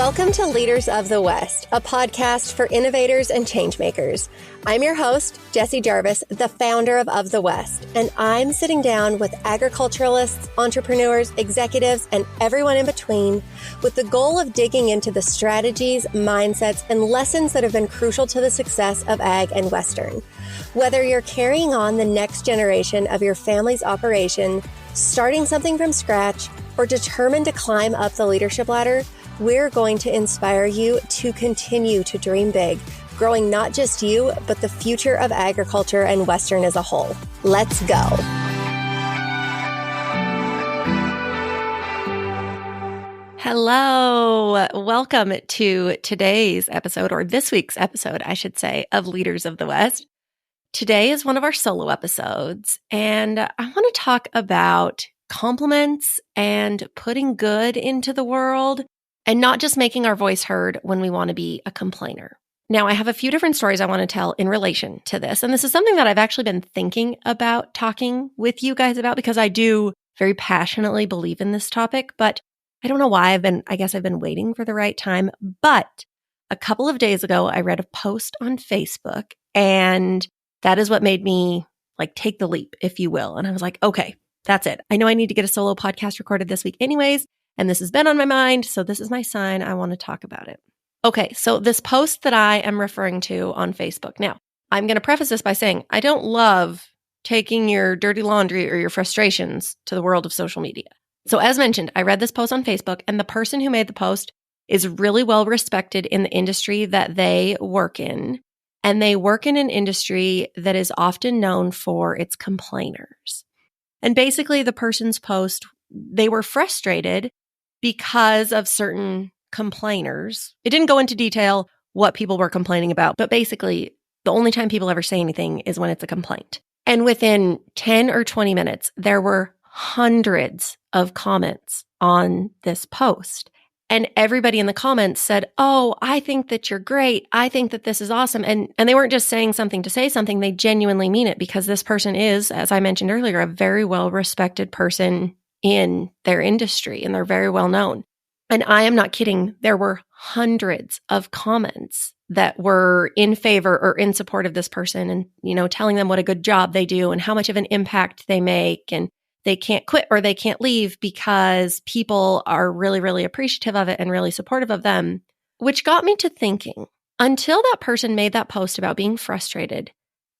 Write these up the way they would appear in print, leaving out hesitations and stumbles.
Welcome to Leaders of the West, a podcast for innovators and changemakers. I'm your host, Jessie, the founder of the West, and I'm sitting down with agriculturalists, entrepreneurs, executives, and everyone in between with the goal of digging into the strategies, mindsets, and lessons that have been crucial to the success of ag and Western. Whether you're carrying on the next generation of your family's operation, starting something from scratch, or determined to climb up the leadership ladder, we're going to inspire you to continue to dream big, growing not just you, but the future of agriculture and Western as a whole. Let's go. Hello. Welcome to today's episode, or this week's episode, I should say, of Leaders of the West. Today is one of our solo episodes, and I want to talk about compliments and putting good into the world and not just making our voice heard when we want to be a complainer. Now, I have a few different stories I want to tell in relation to this, and this is something that I've actually been thinking about talking with you guys about because I do very passionately believe in this topic, but I don't know why I've been waiting for the right time. But a couple of days ago, I read a post on Facebook, and that is what made me take the leap, if you will. And I was like, okay, that's it. I know I need to get a solo podcast recorded this week anyways, and this has been on my mind, so this is my sign. I want to talk about it. Okay, so this post that I am referring to on Facebook. Now, I'm going to preface this by saying I don't love taking your dirty laundry or your frustrations to the world of social media. So as mentioned, I read this post on Facebook, and the person who made the post is really well respected in the industry that they work in. And they work in an industry that is often known for its complainers. And basically, the person's post, they were frustrated because of certain complainers. It didn't go into detail what people were complaining about, but basically, the only time people ever say anything is when it's a complaint. And within 10 or 20 minutes, there were hundreds of comments on this post. And everybody in the comments said, oh, I think that you're great. I think that this is awesome. And they weren't just saying something to say something. They genuinely mean it because this person is, as I mentioned earlier, a very well-respected person in their industry, and they're very well known. And I am not kidding. There were hundreds of comments that were in favor or in support of this person and, telling them what a good job they do and how much of an impact they make. And they can't quit or they can't leave because people are really, really appreciative of it and really supportive of them, which got me to thinking, until that person made that post about being frustrated,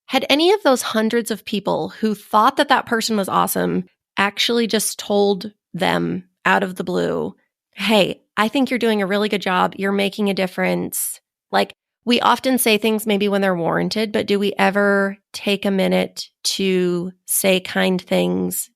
had any of those hundreds of people who thought that that person was awesome actually just told them out of the blue, hey, I think you're doing a really good job. You're making a difference. We often say things maybe when they're warranted, but do we ever take a minute to say kind things,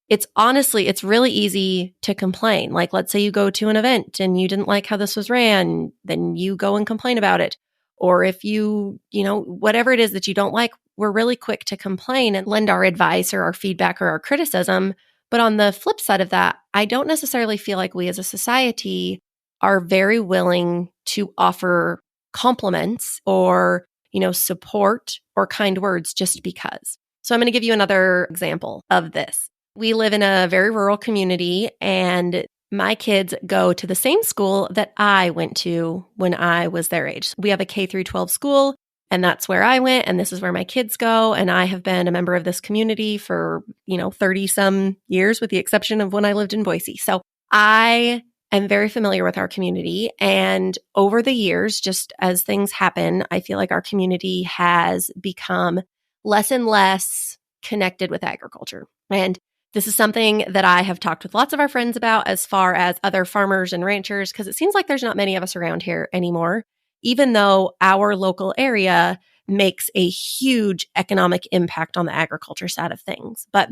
It's really easy to complain. Let's say you go to an event and you didn't like how this was ran, then you go and complain about it. Or if you whatever it is that you don't like, we're really quick to complain and lend our advice or our feedback or our criticism. But on the flip side of that, I don't necessarily feel like we as a society are very willing to offer compliments or, support or kind words just because. So I'm going to give you another example of this. We live in a very rural community, and my kids go to the same school that I went to when I was their age. We have a K through 12 school, and that's where I went, and this is where my kids go. And I have been a member of this community for, 30 some years, with the exception of when I lived in Boise. So I am very familiar with our community. And over the years, just as things happen, I feel like our community has become less and less connected with agriculture. And this is something that I have talked with lots of our friends about as far as other farmers and ranchers, because it seems like there's not many of us around here anymore, even though our local area makes a huge economic impact on the agriculture side of things. But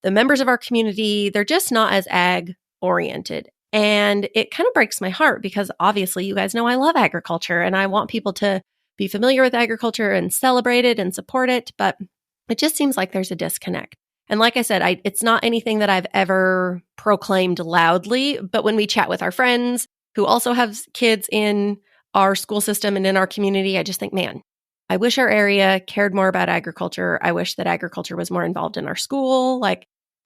the members of our community, they're just not as ag oriented. And it kind of breaks my heart because obviously you guys know I love agriculture and I want people to be familiar with agriculture and celebrate it and support it. But it just seems like there's a disconnect. And like I said, it's not anything that I've ever proclaimed loudly. But when we chat with our friends who also have kids in our school system and in our community, I just think, man, I wish our area cared more about agriculture. I wish that agriculture was more involved in our school.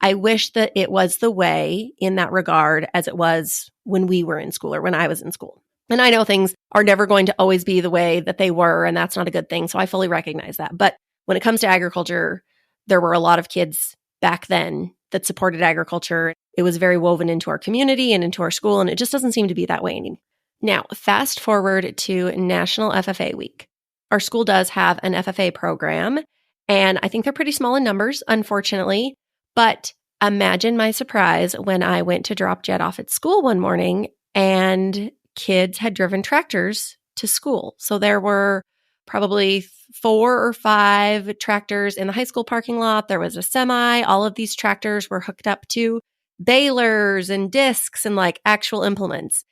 I wish that it was the way in that regard as it was when we were in school or when I was in school. And I know things are never going to always be the way that they were, and that's not a good thing. So I fully recognize that. But when it comes to agriculture, there were a lot of kids back then that supported agriculture. It was very woven into our community and into our school, and it just doesn't seem to be that way anymore. Now, fast forward to National FFA Week. Our school does have an FFA program, and I think they're pretty small in numbers, unfortunately. But imagine my surprise when I went to drop Jet off at school one morning and kids had driven tractors to school. So there were probably 4 or 5 tractors in the high school parking lot. There was a semi. All of these tractors were hooked up to balers and discs and like actual implements.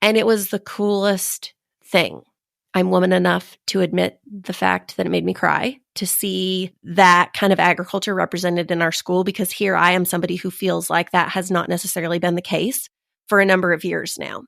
And it was the coolest thing. I'm woman enough to admit the fact that it made me cry to see that kind of agriculture represented in our school, because here I am somebody who feels like that has not necessarily been the case for a number of years now.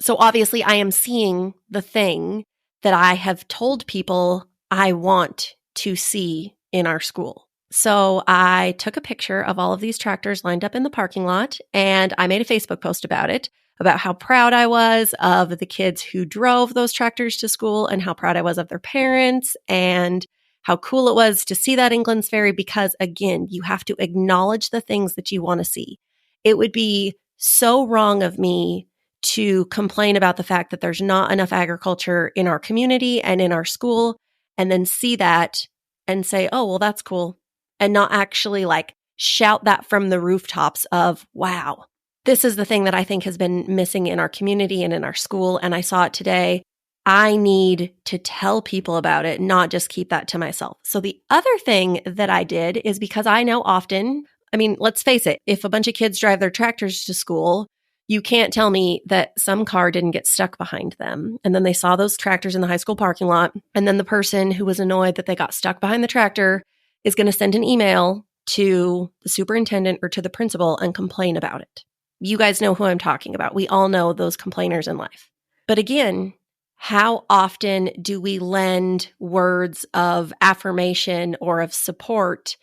So obviously I am seeing the thing that I have told people I want to see in our school. So I took a picture of all of these tractors lined up in the parking lot, and I made a Facebook post about it, about how proud I was of the kids who drove those tractors to school and how proud I was of their parents and how cool it was to see that England's Ferry, because again, you have to acknowledge the things that you want to see. It would be so wrong of me to complain about the fact that there's not enough agriculture in our community and in our school, and then see that and say, oh, well, that's cool, and not actually like shout that from the rooftops of, wow, this is the thing that I think has been missing in our community and in our school, and I saw it today. I need to tell people about it, not just keep that to myself. So the other thing that I did is, because I know often, I mean, let's face it, if a bunch of kids drive their tractors to school, you can't tell me that some car didn't get stuck behind them. And then they saw those tractors in the high school parking lot. And then the person who was annoyed that they got stuck behind the tractor is going to send an email to the superintendent or to the principal and complain about it. You guys know who I'm talking about. We all know those complainers in life. But again, how often do we lend words of affirmation or of support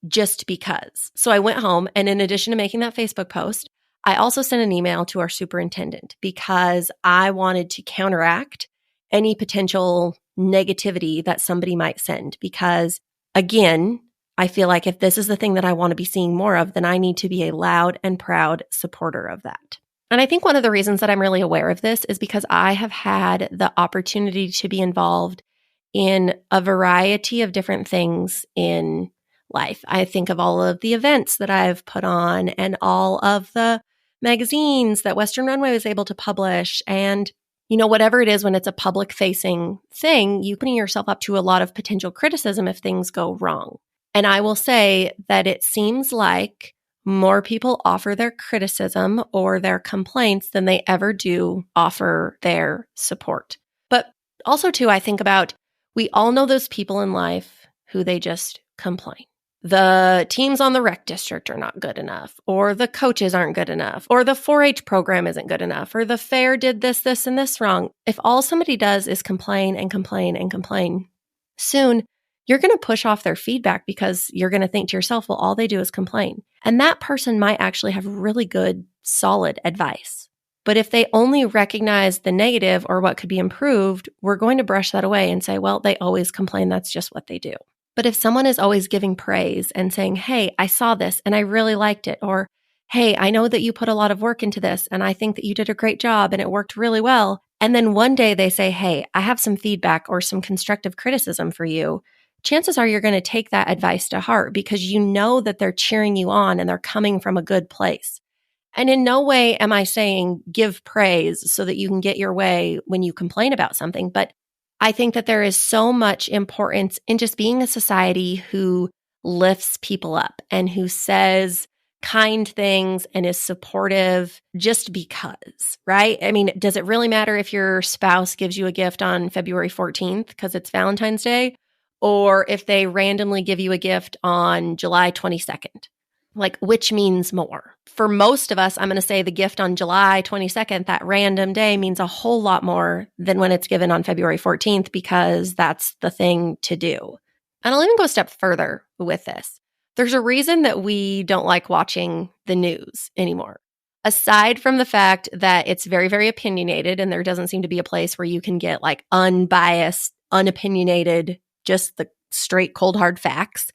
just because? So I went home, and in addition to making that Facebook post, I also sent an email to our superintendent, because I wanted to counteract any potential negativity that somebody might send. Because again, I feel like if this is the thing that I want to be seeing more of, then I need to be a loud and proud supporter of that. And I think one of the reasons that I'm really aware of this is because I have had the opportunity to be involved in a variety of different things in life. I think of all of the events that I've put on and all of the magazines that Western Runway was able to publish. And, you know, whatever it is, when it's a public facing thing, you're putting yourself up to a lot of potential criticism if things go wrong. And I will say that it seems like more people offer their criticism or their complaints than they ever do offer their support. But also, too, I think about, we all know those people in life who they just complain. The teams on the rec district are not good enough, or the coaches aren't good enough, or the 4-H program isn't good enough, or the fair did this, this, and this wrong. If all somebody does is complain and complain and complain, soon you're going to push off their feedback, because you're going to think to yourself, well, all they do is complain. And that person might actually have really good, solid advice. But if they only recognize the negative or what could be improved, we're going to brush that away and say, well, they always complain. That's just what they do. But if someone is always giving praise and saying, hey, I saw this and I really liked it, or hey, I know that you put a lot of work into this and I think that you did a great job and it worked really well. And then one day they say, hey, I have some feedback or some constructive criticism for you. Chances are you're going to take that advice to heart, because you know that they're cheering you on and they're coming from a good place. And in no way am I saying give praise so that you can get your way when you complain about something. But I think that there is so much importance in just being a society who lifts people up and who says kind things and is supportive just because, right? I mean, does it really matter if your spouse gives you a gift on February 14th because it's Valentine's Day, or if they randomly give you a gift on July 22nd? Like, which means more? For most of us, I'm going to say the gift on July 22nd, that random day, means a whole lot more than when it's given on February 14th, because that's the thing to do. And I'll even go a step further with this. There's a reason that we don't like watching the news anymore. Aside from the fact that it's very, very opinionated and there doesn't seem to be a place where you can get like unbiased, unopinionated, just the straight, cold, hard facts,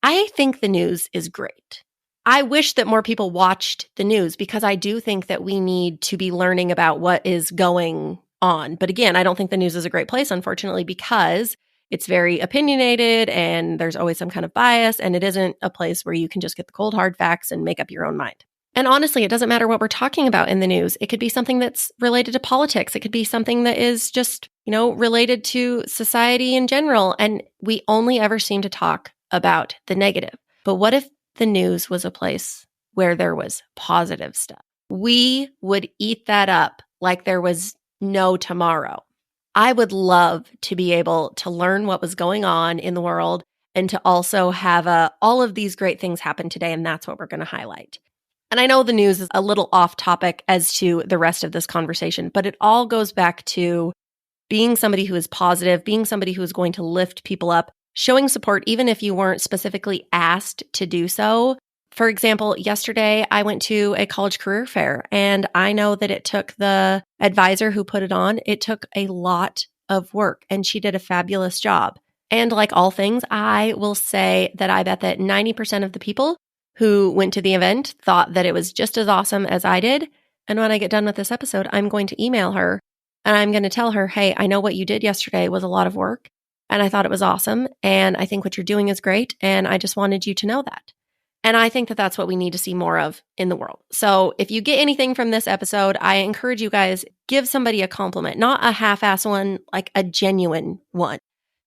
I think the news is great. I wish that more people watched the news because I do think that we need to be learning about what is going on. But again, I don't think the news is a great place, unfortunately, because it's very opinionated and there's always some kind of bias, and it isn't a place where you can just get the cold, hard facts and make up your own mind. And honestly, it doesn't matter what we're talking about in the news. It could be something that's related to politics. It could be something that is just, related to society in general. And we only ever seem to talk about the negative. But what if the news was a place where there was positive stuff? We would eat that up like there was no tomorrow. I would love to be able to learn what was going on in the world and to also have all of these great things happen today. And that's what we're going to highlight. And I know the news is a little off topic as to the rest of this conversation, but it all goes back to being somebody who is positive, being somebody who is going to lift people up, showing support even if you weren't specifically asked to do so. For example, yesterday I went to a college career fair, and I know that it took the advisor who put it on, it took a lot of work, and she did a fabulous job. And like all things, I will say that I bet that 90% of the people who went to the event thought that it was just as awesome as I did. And when I get done with this episode, I'm going to email her and I'm going to tell her, hey, I know what you did yesterday was a lot of work and I thought it was awesome. And I think what you're doing is great. And I just wanted you to know that. And I think that that's what we need to see more of in the world. So if you get anything from this episode, I encourage you guys, give somebody a compliment, not a half-ass one, like a genuine one.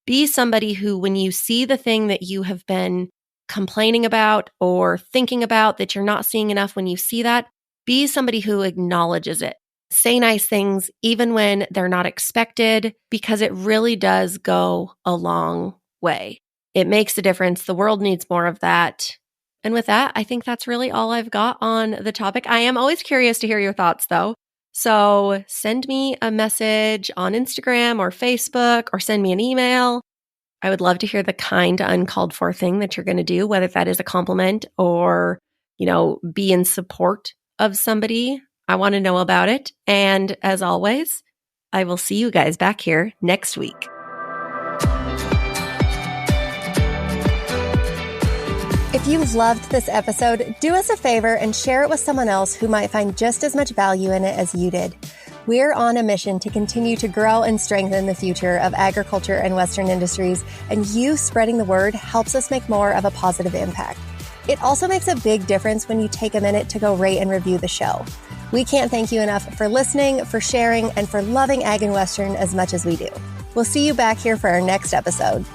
Be somebody who, when you see the thing that you have been complaining about or thinking about that you're not seeing enough, when you see that, be somebody who acknowledges it. Say nice things even when they're not expected, because it really does go a long way. It makes a difference. The world needs more of that. And with that, I think that's really all I've got on the topic. I am always curious to hear your thoughts though. So send me a message on Instagram or Facebook, or send me an email. I would love to hear the kind, uncalled for thing that you're going to do, whether that is a compliment or, be in support of somebody. I want to know about it. And as always, I will see you guys back here next week. If you loved this episode, do us a favor and share it with someone else who might find just as much value in it as you did. We're on a mission to continue to grow and strengthen the future of agriculture and Western industries, and you spreading the word helps us make more of a positive impact. It also makes a big difference when you take a minute to go rate and review the show. We can't thank you enough for listening, for sharing, and for loving Ag and Western as much as we do. We'll see you back here for our next episode.